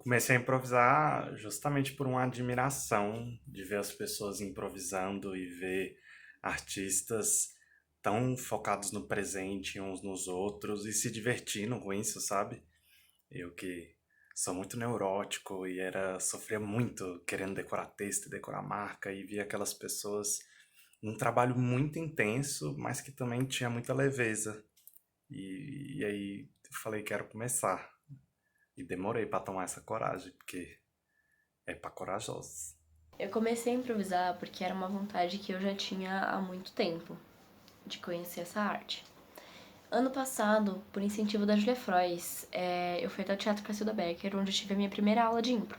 comecei a improvisar justamente por uma admiração de ver as pessoas improvisando e ver artistas tão focados no presente uns nos outros e se divertindo com isso, sabe? Eu que sou muito neurótico e sofria muito querendo decorar texto, decorar marca e via aquelas pessoas num trabalho muito intenso, mas que também tinha muita leveza. E aí eu falei, quero começar. E demorei pra tomar essa coragem, porque é pra corajosos. Eu comecei a improvisar porque era uma vontade que eu já tinha há muito tempo, de conhecer essa arte. Ano passado, por incentivo da Julia Frois, eu fui até o Teatro Cacilda Becker, onde eu tive a minha primeira aula de impro.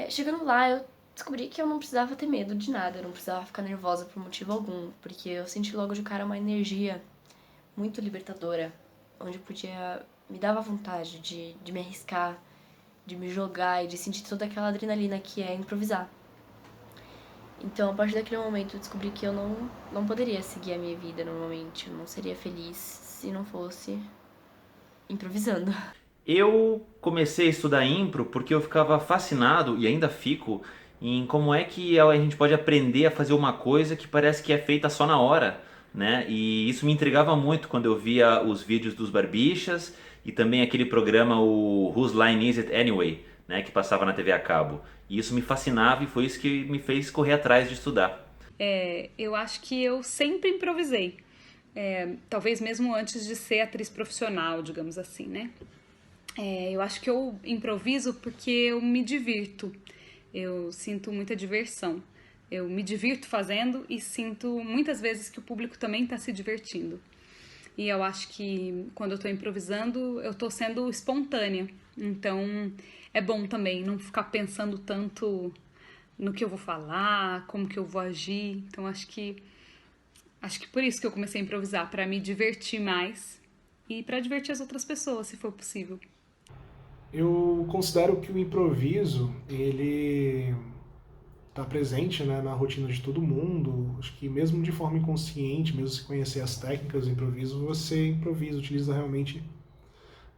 Chegando lá, eu descobri que eu não precisava ter medo de nada, eu não precisava ficar nervosa por motivo algum, porque eu senti logo de cara uma energia muito libertadora, onde eu podia, me dava vontade de me arriscar, de me jogar e de sentir toda aquela adrenalina que é improvisar. Então, a partir daquele momento, eu descobri que eu não poderia seguir a minha vida normalmente. Eu não seria feliz se não fosse improvisando. Eu comecei a estudar impro porque eu ficava fascinado, e ainda fico, em como é que a gente pode aprender a fazer uma coisa que parece que é feita só na hora, né? E isso me intrigava muito quando eu via os vídeos dos Barbixas e também aquele programa, o Whose Line Is It Anyway, né? Que passava na TV a cabo. E isso me fascinava e foi isso que me fez correr atrás de estudar. Eu acho que eu sempre improvisei. Talvez mesmo antes de ser atriz profissional, digamos assim, né? Eu acho que eu improviso porque eu me divirto. Eu sinto muita diversão. Eu me divirto fazendo e sinto muitas vezes que o público também está se divertindo. E eu acho que quando eu estou improvisando, eu estou sendo espontânea. Então é bom também não ficar pensando tanto no que eu vou falar, como que eu vou agir. Então acho que por isso que eu comecei a improvisar, para me divertir mais e para divertir as outras pessoas, se for possível. Eu considero que o improviso, ele está presente, né, na rotina de todo mundo. Acho que mesmo de forma inconsciente, mesmo se conhecer as técnicas do improviso, você improvisa, utiliza realmente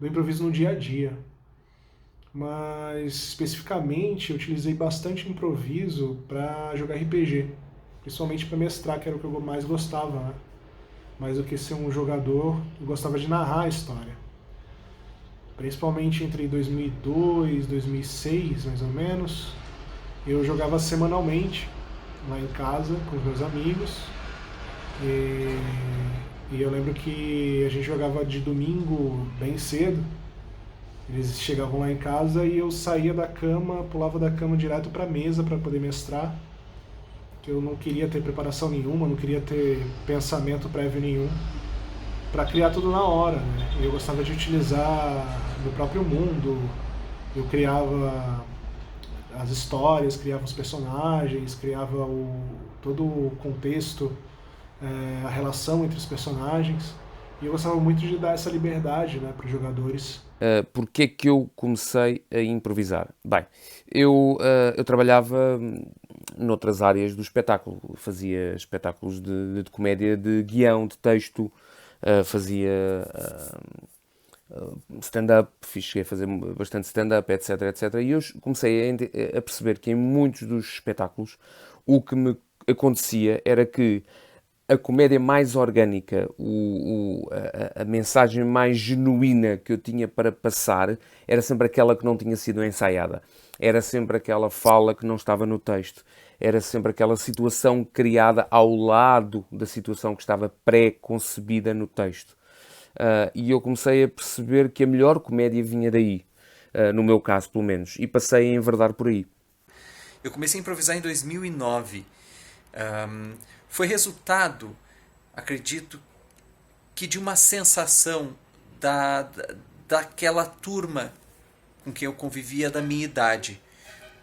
do improviso no dia a dia. Mas especificamente eu utilizei bastante improviso para jogar RPG, principalmente para mestrar, que era o que eu mais gostava, né? Mais do que ser um jogador, eu gostava de narrar a história. Principalmente entre 2002 e 2006, mais ou menos, eu jogava semanalmente lá em casa com os meus amigos. E, e eu lembro que a gente jogava de domingo bem cedo. Eles chegavam lá em casa e eu saía da cama, pulava da cama direto para a mesa para poder mestrar. Que eu não queria ter preparação nenhuma, não queria ter pensamento prévio nenhum, para criar tudo na hora, né? Eu gostava de utilizar no próprio mundo. Eu criava as histórias, criava os personagens, criava todo o contexto, a relação entre os personagens. E eu gostava muito de dar essa liberdade, né, para os jogadores. Porque é que eu comecei a improvisar? Bem, eu trabalhava noutras áreas do espetáculo. Fazia espetáculos de comédia, de guião, de texto, fazia stand-up, cheguei a fazer bastante stand-up, etc, etc. E eu comecei a perceber que em muitos dos espetáculos o que me acontecia era que a comédia mais orgânica, a mensagem mais genuína que eu tinha para passar era sempre aquela que não tinha sido ensaiada. Era sempre aquela fala que não estava no texto. Era sempre aquela situação criada ao lado da situação que estava pré-concebida no texto. E eu comecei a perceber que a melhor comédia vinha daí, no meu caso pelo menos, e passei a enverdar por aí. Eu comecei a improvisar em 2009. Foi resultado, acredito, que de uma sensação daquela turma com quem eu convivia da minha idade.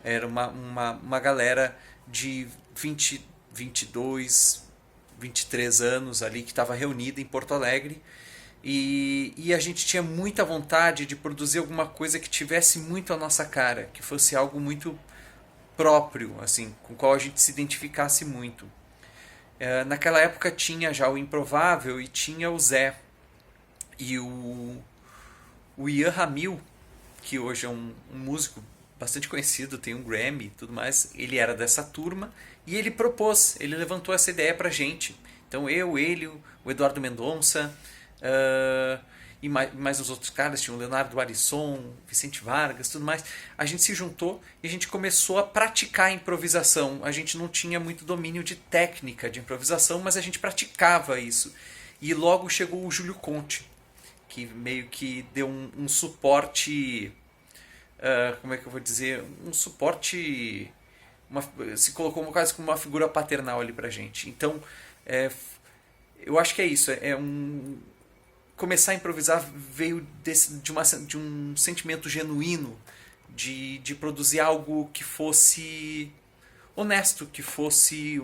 Era uma galera de 20, 22, 23 anos ali que estava reunida em Porto Alegre. E a gente tinha muita vontade de produzir alguma coisa que tivesse muito a nossa cara, que fosse algo muito próprio, assim, com o qual a gente se identificasse muito. Naquela época tinha já o Improvável e tinha o Zé. E o Ian Ramil que hoje é um músico bastante conhecido, tem um Grammy e tudo mais, ele era dessa turma e ele propôs, ele levantou essa ideia pra gente. Então ele, o Eduardo Mendonça, e mais os outros caras, tinha o Leonardo Arisson, Vicente Vargas, tudo mais. A gente se juntou e a gente começou a praticar a improvisação. A gente não tinha muito domínio de técnica de improvisação, mas a gente praticava isso. E logo chegou o Júlio Conte, que meio que deu um suporte, como é que eu vou dizer, um suporte, se colocou quase como uma figura paternal ali pra gente. Então, eu acho que é isso, começar a improvisar veio de um sentimento genuíno de produzir algo que fosse honesto, que fosse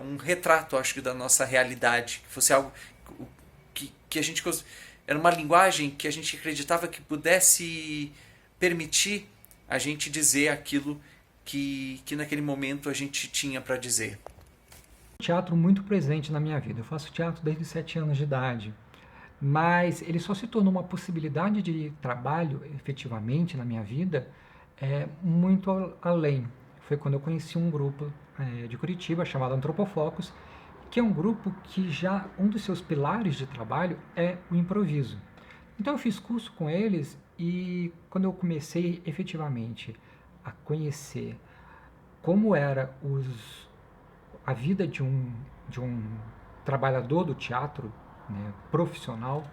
um retrato, acho que, da nossa realidade, que fosse algo que a gente... Era uma linguagem que a gente acreditava que pudesse permitir a gente dizer aquilo que naquele momento a gente tinha para dizer. Teatro muito presente na minha vida. Eu faço teatro desde os 7 anos de idade. Mas ele só se tornou uma possibilidade de trabalho, efetivamente, na minha vida, muito além. Foi quando eu conheci um grupo de Curitiba chamado Antropofocus, que é um grupo que já, um dos seus pilares de trabalho é o improviso. Então eu fiz curso com eles e quando eu comecei efetivamente a conhecer como era a vida de um trabalhador do teatro, né, profissional,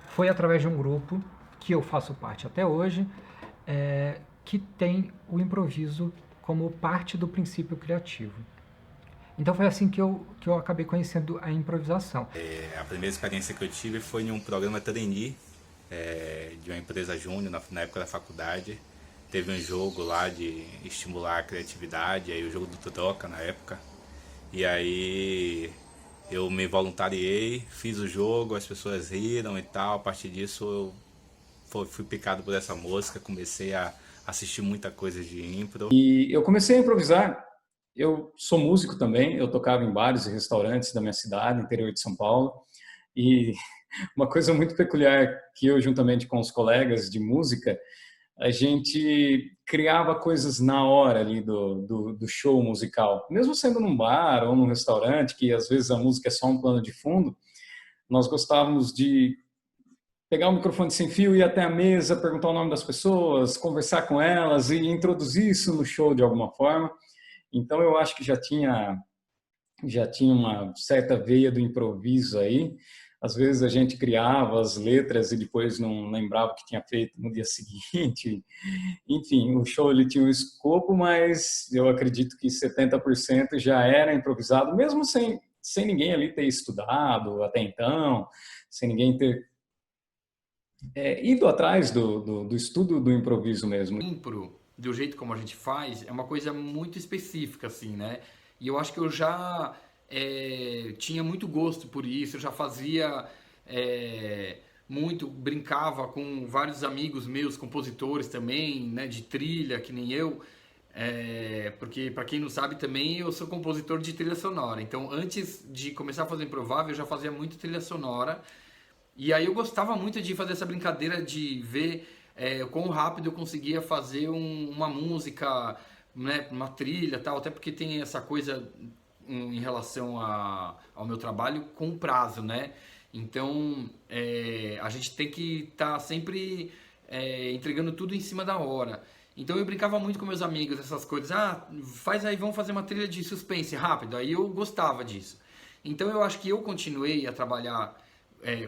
foi através de um grupo que eu faço parte até hoje, que tem o improviso como parte do princípio criativo. Então foi assim que eu acabei conhecendo a improvisação. A primeira experiência que eu tive foi em um programa trainee de uma empresa júnior na época da faculdade. Teve um jogo lá de estimular a criatividade, aí o jogo do Troca na época. E aí eu me voluntariei, fiz o jogo, as pessoas riram e tal. A partir disso eu fui picado por essa música, comecei a assistir muita coisa de impro. E eu comecei a improvisar. Eu sou músico também, eu tocava em bares e restaurantes da minha cidade, interior de São Paulo. E uma coisa muito peculiar que eu, juntamente com os colegas de música, a gente criava coisas na hora ali do show musical. Mesmo sendo num bar ou num restaurante, que às vezes a música é só um plano de fundo, nós gostávamos de pegar o microfone sem fio, ir até a mesa, perguntar o nome das pessoas, conversar com elas e introduzir isso no show de alguma forma. Então eu acho que já tinha uma certa veia do improviso aí. Às vezes a gente criava as letras e depois não lembrava o que tinha feito no dia seguinte. Enfim, o show ele tinha um escopo, mas eu acredito que 70% já era improvisado, mesmo sem ninguém ali ter estudado até então, sem ninguém ter ido atrás do estudo do improviso mesmo. Impro, do jeito como a gente faz, é uma coisa muito específica, assim, né? E eu acho que eu já tinha muito gosto por isso, eu já fazia muito, brincava com vários amigos meus, compositores também, né, de trilha, que nem eu, porque, para quem não sabe também, eu sou compositor de trilha sonora. Então, antes de começar a fazer Improvável, eu já fazia muito trilha sonora, e aí eu gostava muito de fazer essa brincadeira de ver o quão rápido eu conseguia fazer uma música, né, uma trilha e tal, até porque tem essa coisa em relação ao meu trabalho com prazo, né? Então, a gente tem que estar sempre entregando tudo em cima da hora. Então eu brincava muito com meus amigos, essas coisas. Faz aí, vamos fazer uma trilha de suspense rápido. Aí eu gostava disso. Então eu acho que eu continuei a trabalhar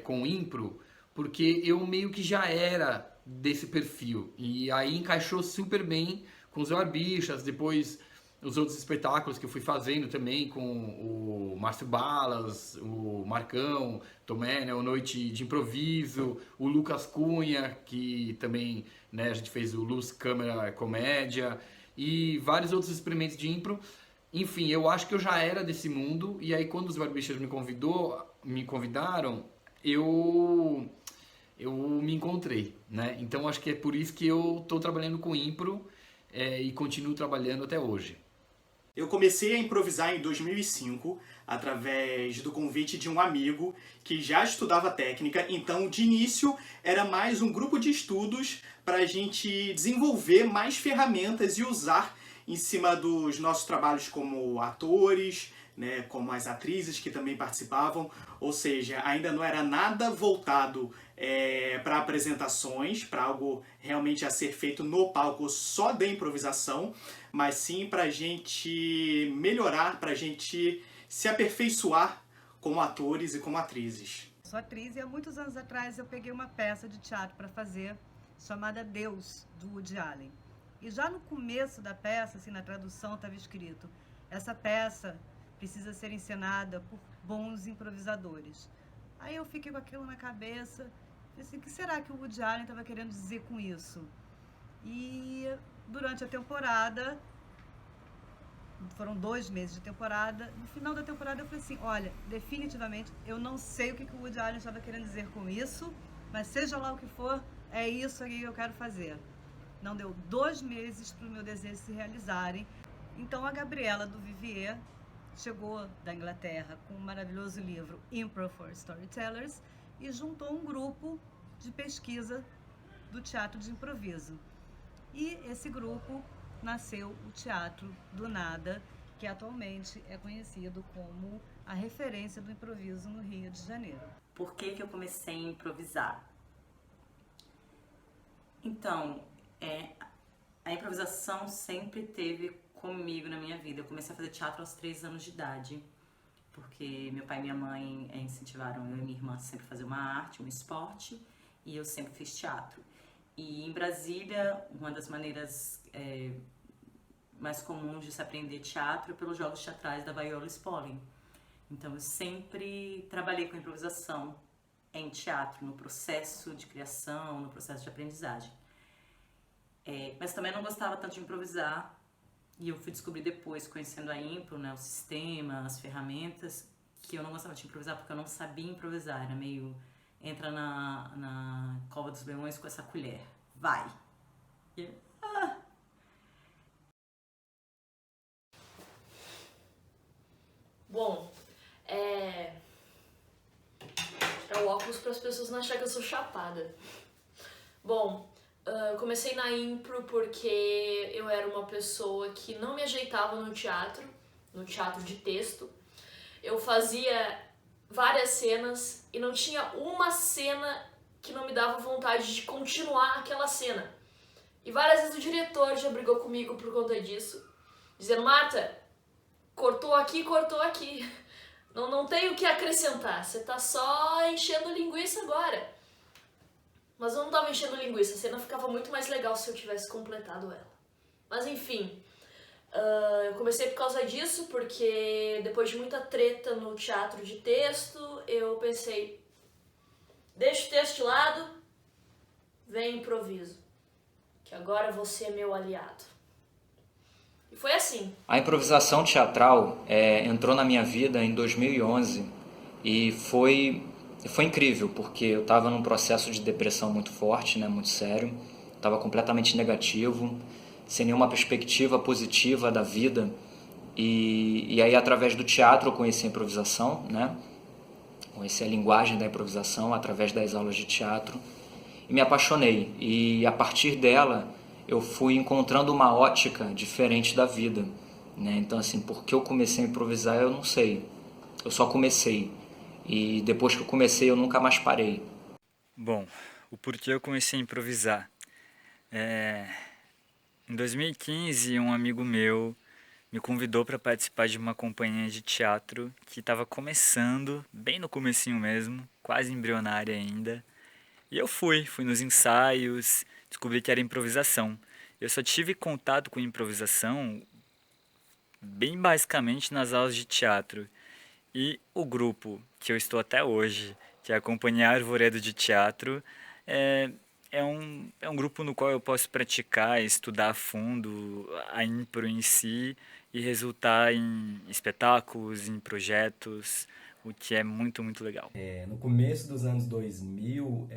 com impro, porque eu meio que já era desse perfil. E aí encaixou super bem com os Barbixas, depois os outros espetáculos que eu fui fazendo também com o Márcio Balas, o Marcão, Tomé, né, o Noite de Improviso, o Lucas Cunha, que também, né, a gente fez o Luz Câmera Comédia, e vários outros experimentos de impro. Enfim, eu acho que eu já era desse mundo, e aí quando os Barbixas me convidaram, eu me encontrei, né? Então acho que é por isso que eu estou trabalhando com impro e continuo trabalhando até hoje. Eu comecei a improvisar em 2005 através do convite de um amigo que já estudava técnica, então de início era mais um grupo de estudos para a gente desenvolver mais ferramentas e usar em cima dos nossos trabalhos como atores, né, como as atrizes que também participavam, ou seja, ainda não era nada voltado para apresentações, para algo realmente a ser feito no palco só de improvisação, mas sim para a gente melhorar, para a gente se aperfeiçoar como atores e como atrizes. Sou atriz e há muitos anos atrás eu peguei uma peça de teatro para fazer chamada Deus, do Woody Allen. E já no começo da peça, assim, na tradução estava escrito: essa peça precisa ser encenada por bons improvisadores. Aí eu fiquei com aquilo na cabeça, assim, o que será que o Woody Allen estava querendo dizer com isso? E durante a temporada, foram 2 meses de temporada, no final da temporada eu falei assim, olha, definitivamente eu não sei o que o Woody Allen estava querendo dizer com isso, mas seja lá o que for, é isso aí que eu quero fazer. Não deu 2 meses para o meu desejo se realizarem. Então a Gabriela do Vivier chegou da Inglaterra com o maravilhoso livro Improv for Storytellers e juntou um grupo de pesquisa do teatro de improviso. E esse grupo nasceu o Teatro do Nada, que atualmente é conhecido como a referência do improviso no Rio de Janeiro. Por que eu comecei a improvisar? Então, a improvisação sempre teve comigo na minha vida. Eu comecei a fazer teatro aos 3 anos de idade, porque meu pai e minha mãe incentivaram eu e minha irmã a sempre fazer uma arte, um esporte, e eu sempre fiz teatro. E em Brasília, uma das maneiras mais comuns de se aprender teatro é pelos jogos teatrais da Viola Spolin. Então eu sempre trabalhei com improvisação em teatro, no processo de criação, no processo de aprendizagem. Mas também não gostava tanto de improvisar, e eu fui descobrir depois, conhecendo a impro, né, o sistema, as ferramentas, que eu não gostava de improvisar porque eu não sabia improvisar. Era meio, entra na cova dos leões com essa colher, vai! Bom, tirar o óculos para as pessoas não acharem que eu sou chapada. Bom, eu comecei na impro porque eu era uma pessoa que não me ajeitava no teatro de texto. Eu fazia várias cenas e não tinha uma cena que não me dava vontade de continuar aquela cena. E várias vezes o diretor já brigou comigo por conta disso, dizendo, Marta, cortou aqui. Não tem o que acrescentar, você tá só enchendo linguiça agora. Mas eu não tava enchendo linguiça, a cena ficava muito mais legal se eu tivesse completado ela. Mas enfim, eu comecei por causa disso, porque depois de muita treta no teatro de texto, eu pensei, deixa o texto de lado, vem improviso, que agora você é meu aliado. E foi assim. A improvisação teatral entrou na minha vida em 2011 e foi incrível, porque eu estava num processo de depressão muito forte, né, muito sério, estava completamente negativo, sem nenhuma perspectiva positiva da vida, e aí através do teatro eu conheci a improvisação, né, conheci a linguagem da improvisação através das aulas de teatro, e me apaixonei, e a partir dela eu fui encontrando uma ótica diferente da vida, né, então assim, por que eu comecei a improvisar eu não sei, eu só comecei. E depois que eu comecei, eu nunca mais parei. Bom, o porquê eu comecei a improvisar. Em 2015, um amigo meu me convidou para participar de uma companhia de teatro que estava começando, bem no comecinho mesmo, quase embrionária ainda. E eu fui nos ensaios, descobri que era improvisação. Eu só tive contato com improvisação bem basicamente nas aulas de teatro. E o grupo que eu estou até hoje, que é a Companhia Arvoredo de Teatro, é um grupo no qual eu posso praticar, estudar a fundo a impro em si e resultar em espetáculos, em projetos, o que é muito, muito legal. No começo dos anos 2000,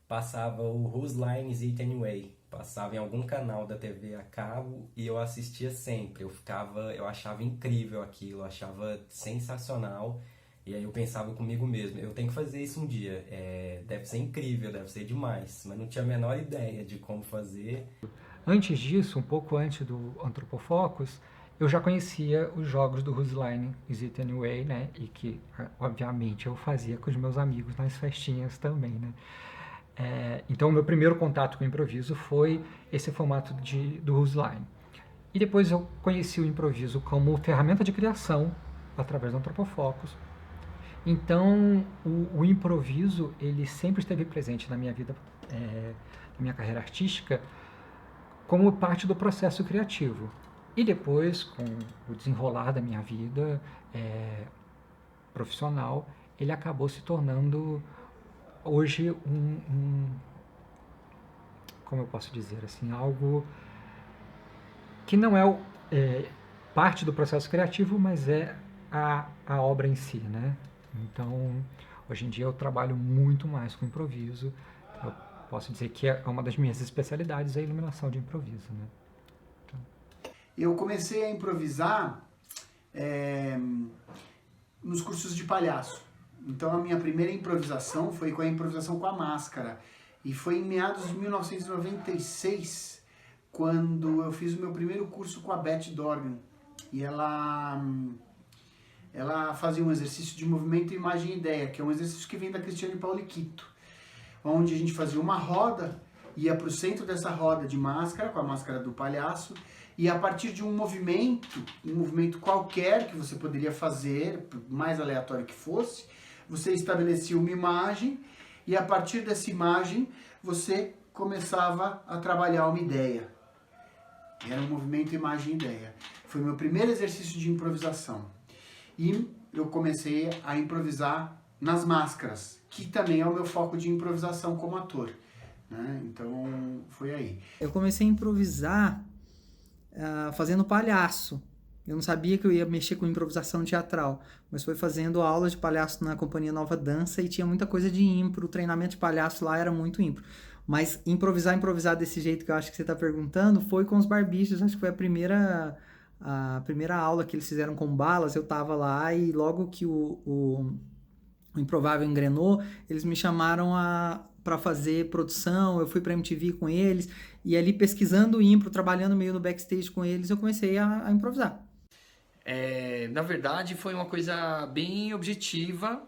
passava o Whose Line Is It Anyway? Passava em algum canal da TV a cabo e eu assistia sempre. Eu achava incrível aquilo, eu achava sensacional. E aí eu pensava comigo mesmo, eu tenho que fazer isso um dia. Deve ser incrível, deve ser demais. Mas não tinha a menor ideia de como fazer. Antes disso, um pouco antes do Antropofocus, eu já conhecia os jogos do Whose Line Is It Anyway, né? E que, obviamente, eu fazia com os meus amigos nas festinhas também, né? Então, o meu primeiro contato com o improviso foi esse formato do Whose Line. E depois eu conheci o improviso como ferramenta de criação através do Antropofocus. Então, o improviso, ele sempre esteve presente na minha vida, na minha carreira artística, como parte do processo criativo. E depois, com o desenrolar da minha vida profissional, ele acabou se tornando hoje como eu posso dizer assim, algo que não é parte do processo criativo, mas é a obra em si, né? Então, hoje em dia eu trabalho muito mais com improviso. Eu posso dizer que é uma das minhas especialidades, a iluminação de improviso, né? Eu comecei a improvisar nos cursos de palhaço. Então a minha primeira improvisação foi com a improvisação com a máscara. E foi em meados de 1996, quando eu fiz o meu primeiro curso com a Beth Dorgan. E ela fazia um exercício de movimento, imagem e ideia, que é um exercício que vem da Cristiane Pauliquito, onde a gente fazia uma roda, ia para o centro dessa roda de máscara, com a máscara do palhaço, e a partir de um movimento qualquer que você poderia fazer, por mais aleatório que fosse, você estabelecia uma imagem, e a partir dessa imagem você começava a trabalhar uma ideia. Era um movimento imagem-ideia. Foi o meu primeiro exercício de improvisação. E eu comecei a improvisar nas máscaras, que também é o meu foco de improvisação como ator, né? Então, foi aí. Eu comecei a improvisar fazendo palhaço. Eu não sabia que eu ia mexer com improvisação teatral, mas foi fazendo aulas de palhaço na Companhia Nova Dança e tinha muita coisa de impro, o treinamento de palhaço lá era muito impro. Mas improvisar desse jeito que eu acho que você está perguntando foi com os Barbichos, acho que foi a primeira aula que eles fizeram com balas, eu estava lá e logo que o Improvável engrenou, eles me chamaram para fazer produção, eu fui para MTV com eles, e ali pesquisando o impro, trabalhando meio no backstage com eles, eu comecei a improvisar. Na verdade, foi uma coisa bem objetiva.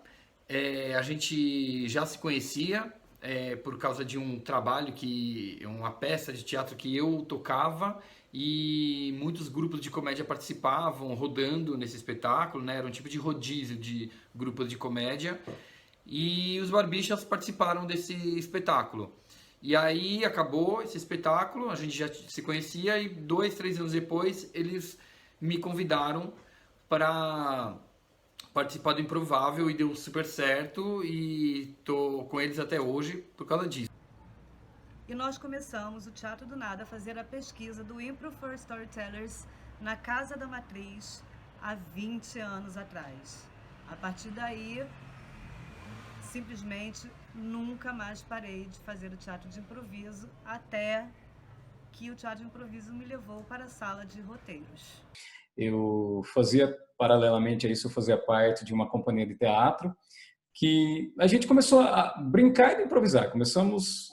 A gente já se conhecia por causa de um trabalho, uma peça de teatro que eu tocava, e muitos grupos de comédia participavam, rodando nesse espetáculo, né? Era um tipo de rodízio de grupos de comédia, e os Barbichas participaram desse espetáculo. E aí acabou esse espetáculo, a gente já se conhecia, e 2, 3 anos depois eles me convidaram para participar do Improvável, e deu super certo, e tô com eles até hoje por causa disso. E nós começamos o Teatro do Nada a fazer a pesquisa do Impro for Storytellers na Casa da Matriz há 20 anos atrás. A partir daí, simplesmente nunca mais parei de fazer o teatro de improviso, até que o teatro de improviso me levou para a sala de roteiros. Eu fazia, paralelamente a isso, eu fazia parte de uma companhia de teatro que a gente começou a brincar e improvisar. Começamos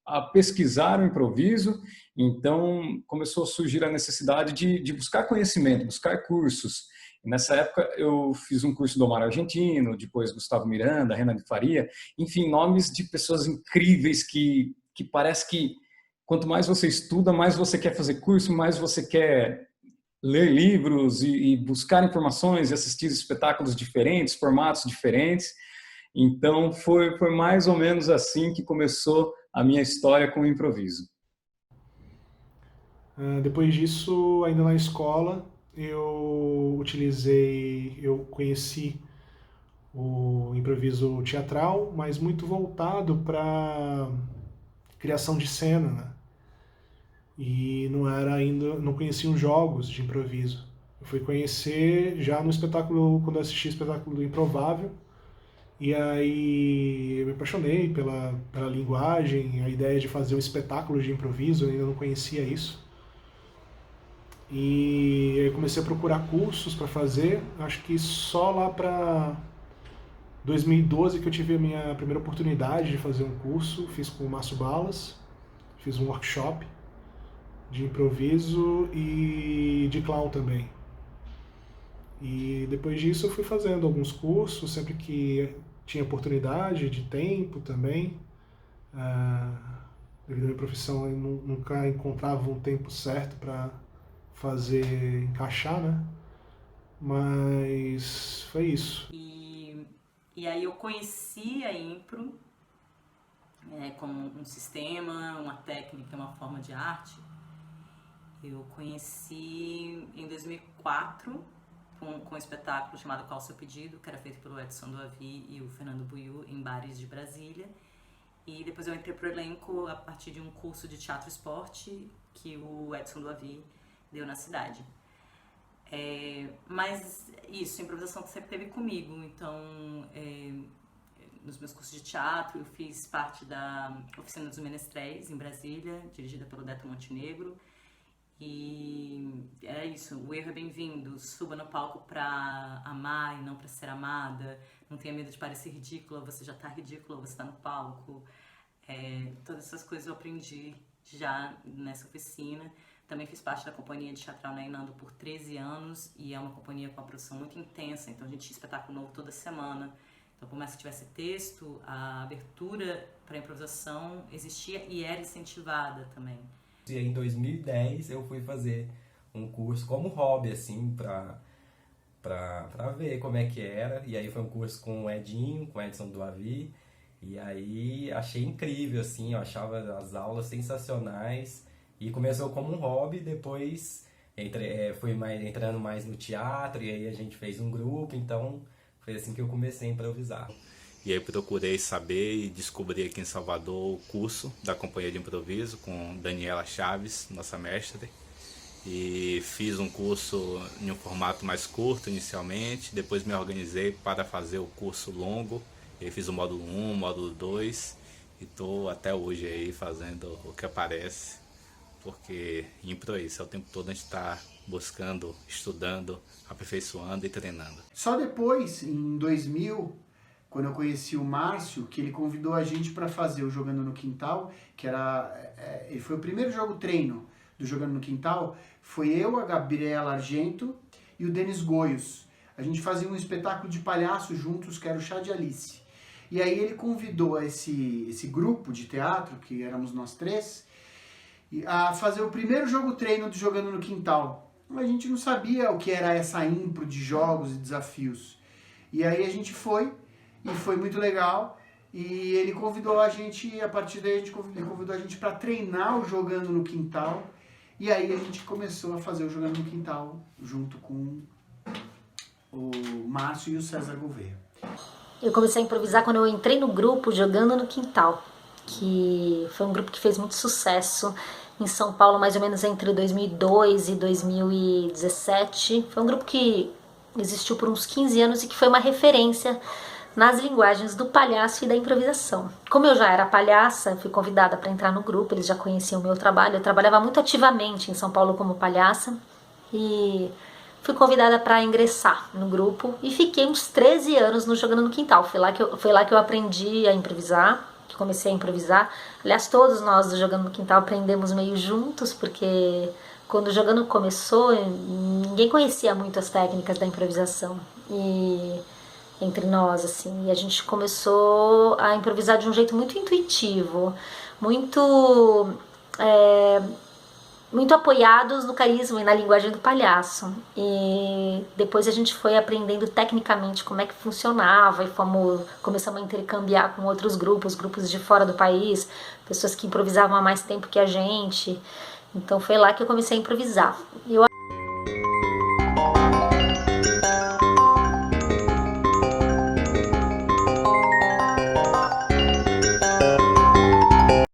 a pesquisar o improviso, então começou a surgir a necessidade de buscar conhecimento, buscar cursos. E nessa época eu fiz um curso do Omar Argentino, depois Gustavo Miranda, Renan de Faria, enfim, nomes de pessoas incríveis que parece que quanto mais você estuda, mais você quer fazer curso, mais você quer ler livros e buscar informações e assistir espetáculos diferentes, formatos diferentes. Então foi mais ou menos assim que começou a minha história com o improviso. Depois disso, ainda na escola, eu conheci o improviso teatral, mas muito voltado para criação de cena, né? E não conhecia os jogos de improviso. Eu fui conhecer já no espetáculo, quando eu assisti o espetáculo do Improvável, E aí eu me apaixonei pela linguagem, a ideia de fazer um espetáculo de improviso, eu ainda não conhecia isso. E aí comecei a procurar cursos para fazer, acho que só lá para 2012 que eu tive a minha primeira oportunidade de fazer um curso, fiz com o Márcio Balas, fiz um workshop de improviso e de clown também. E depois disso eu fui fazendo alguns cursos, sempre que tinha oportunidade, de tempo também. Devido à minha profissão, eu nunca encontrava um tempo certo para fazer, encaixar, né? Mas foi isso. E aí eu conheci a impro como um sistema, uma técnica, uma forma de arte. Eu conheci em 2004 com um espetáculo chamado Qual o Seu Pedido, que era feito pelo Edson Doavi e o Fernando Buiu em bares de Brasília. E depois eu entrei pro elenco a partir de um curso de teatro esporte que o Edson Doavi deu na cidade. Mas isso, a improvisação sempre teve comigo. Então, nos meus cursos de teatro, eu fiz parte da Oficina dos Menestréis em Brasília, dirigida pelo Deto Montenegro. E é isso, o erro é bem-vindo, suba no palco pra amar e não pra ser amada, não tenha medo de parecer ridícula, você já tá ridícula, você tá no palco. Todas essas coisas eu aprendi já nessa oficina. Também fiz parte da companhia de teatral na Inando por 13 anos e é uma companhia com uma produção muito intensa, então a gente tinha espetáculo novo toda semana. Então, por mais que tivesse texto, a abertura para improvisação existia e era incentivada também. E aí, em 2010 eu fui fazer um curso como hobby, assim, pra ver como é que era. E aí foi um curso com o Edinho, com o Edson Doavi. E aí achei incrível, assim, eu achava as aulas sensacionais. E começou como um hobby, depois fui entrando mais no teatro, e aí a gente fez um grupo, então foi assim que eu comecei a improvisar. E aí procurei saber e descobri aqui em Salvador o curso da Companhia de Improviso com Daniela Chaves, nossa mestre. E fiz um curso em um formato mais curto inicialmente, depois me organizei para fazer o curso longo. E aí fiz o módulo 1, o módulo 2 e estou até hoje aí fazendo o que aparece, porque impro é isso, é o tempo todo a gente está buscando, estudando, aperfeiçoando e treinando. Só depois, em 2000, quando eu conheci o Márcio, que ele convidou a gente para fazer o Jogando no Quintal, que ele foi o primeiro jogo treino do Jogando no Quintal, foi eu, a Gabriela Argento e o Denis Goios. A gente fazia um espetáculo de palhaço juntos, que era o Chá de Alice. E aí ele convidou esse grupo de teatro, que éramos nós três, a fazer o primeiro jogo treino do Jogando no Quintal. A gente não sabia o que era essa impro de jogos e desafios. E aí a gente foi, e foi muito legal, e ele convidou a gente, a partir daí ele convidou a gente para treinar o Jogando no Quintal, e aí a gente começou a fazer o Jogando no Quintal junto com o Márcio e o César Gouveia. Eu comecei a improvisar quando eu entrei no grupo Jogando no Quintal, que foi um grupo que fez muito sucesso em São Paulo, mais ou menos entre 2002 e 2017. Foi um grupo que existiu por uns 15 anos e que foi uma referência nas linguagens do palhaço e da improvisação. Como eu já era palhaça, fui convidada para entrar no grupo, eles já conheciam o meu trabalho. Eu trabalhava muito ativamente em São Paulo como palhaça e fui convidada para ingressar no grupo e fiquei uns 13 anos no Jogando no Quintal. Foi lá que eu aprendi a improvisar, que comecei a improvisar. Aliás, todos nós do Jogando no Quintal aprendemos meio juntos, porque quando o Jogando começou, ninguém conhecia muito as técnicas da improvisação. E entre nós, assim, e a gente começou a improvisar de um jeito muito intuitivo, muito apoiados no carisma e na linguagem do palhaço. E depois a gente foi aprendendo tecnicamente como é que funcionava e começamos a intercambiar com outros grupos de fora do país, pessoas que improvisavam há mais tempo que a gente. Então foi lá que eu comecei a improvisar.